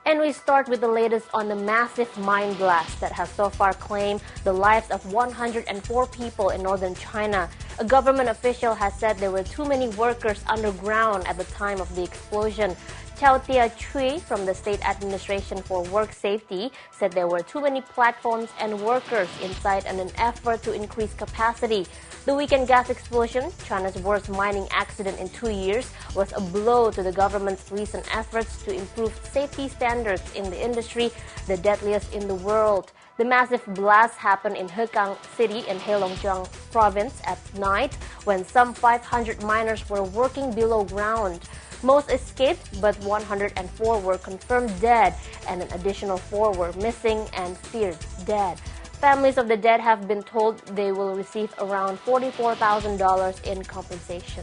And we start with the latest on the massive mine blast that has so far claimed the lives of 104 people in northern China. A government official has said there were too many workers underground at the time of the explosion. Chao Tia-chui from the State Administration for Work Safety said there were too many platforms and workers inside in an effort to increase capacity. The weekend gas explosion, China's worst mining accident in 2 years, was a blow to the government's recent efforts to improve safety standards in the industry, the deadliest in the world. The massive blast happened in Hekang City in Heilongjiang province at night when some 500 miners were working below ground. Most escaped, but 104 were confirmed dead, and an additional 4 were missing and feared dead. Families of the dead have been told they will receive around $44,000 in compensation.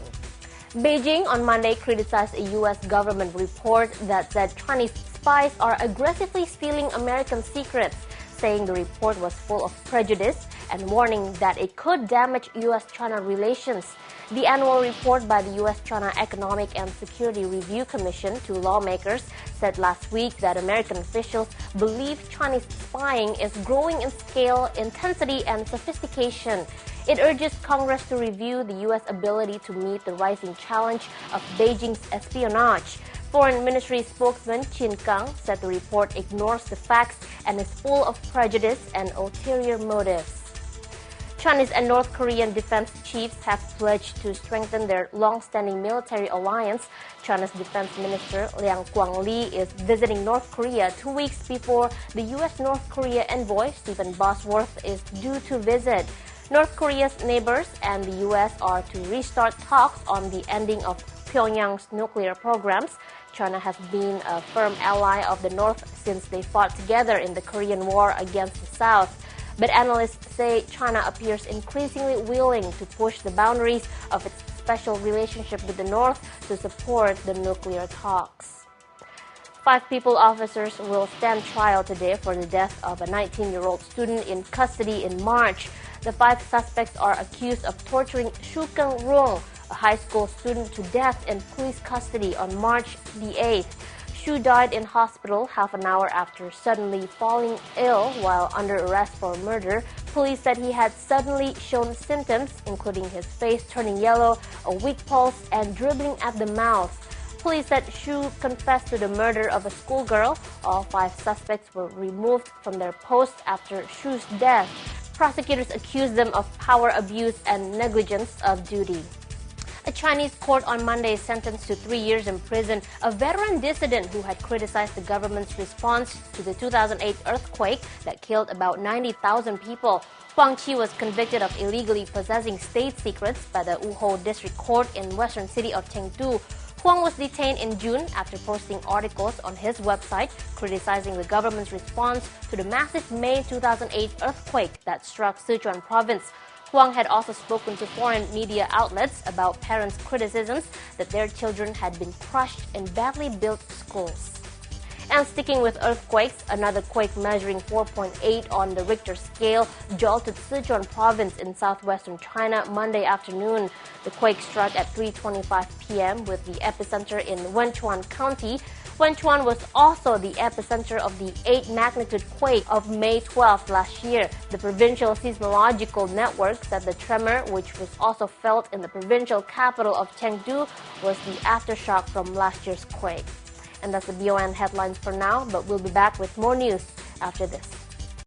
Beijing on Monday criticized a U.S. government report that said Chinese spies are aggressively stealing American secrets, saying the report was full of prejudice and warning that it could damage U.S.-China relations. The annual report by the U.S.-China Economic and Security Review Commission to lawmakers said last week that American officials believe Chinese spying is growing in scale, intensity, and sophistication. It urges Congress to review the U.S. ability to meet the rising challenge of Beijing's espionage. Foreign Ministry spokesman Qin Gang said the report ignores the facts and is full of prejudice and ulterior motives. Chinese and North Korean defense chiefs have pledged to strengthen their long-standing military alliance. China's defense minister Liang Guangli is visiting North Korea 2 weeks before the U.S.-North Korea envoy Stephen Bosworth is due to visit. North Korea's neighbors and the U.S. are to restart talks on the ending of Pyongyang's nuclear programs. China has been a firm ally of the North since they fought together in the Korean War against the South. But analysts say China appears increasingly willing to push the boundaries of its special relationship with the North to support the nuclear talks. 5 people officers will stand trial today for the death of a 19-year-old student in custody in March. The 5 suspects are accused of torturing Shu Keng-rung, a high school student, to death in police custody on March the 8th. Shu died in hospital half an hour after suddenly falling ill while under arrest for murder. Police said he had suddenly shown symptoms, including his face turning yellow, a weak pulse, and dribbling at the mouth. Police said Shu confessed to the murder of a schoolgirl. All 5 suspects were removed from their posts after Shu's death. Prosecutors accused them of power abuse and negligence of duty. A Chinese court on Monday sentenced to 3 years in prison a veteran dissident who had criticized the government's response to the 2008 earthquake that killed about 90,000 people. Huang Qi was convicted of illegally possessing state secrets by the Wuhou District Court in western city of Chengdu. Huang was detained in June after posting articles on his website criticizing the government's response to the massive May 2008 earthquake that struck Sichuan province. Huang had also spoken to foreign media outlets about parents' criticisms that their children had been crushed in badly built schools. And sticking with earthquakes, another quake measuring 4.8 on the Richter scale jolted Sichuan province in southwestern China Monday afternoon. The quake struck at 3:25 p.m. with the epicenter in Wenchuan County. Wenchuan was also the epicenter of the 8-magnitude quake of May 12 last year. The Provincial Seismological Network said the tremor, which was also felt in the provincial capital of Chengdu, was the aftershock from last year's quake. And that's the BON headlines for now, but we'll be back with more news after this.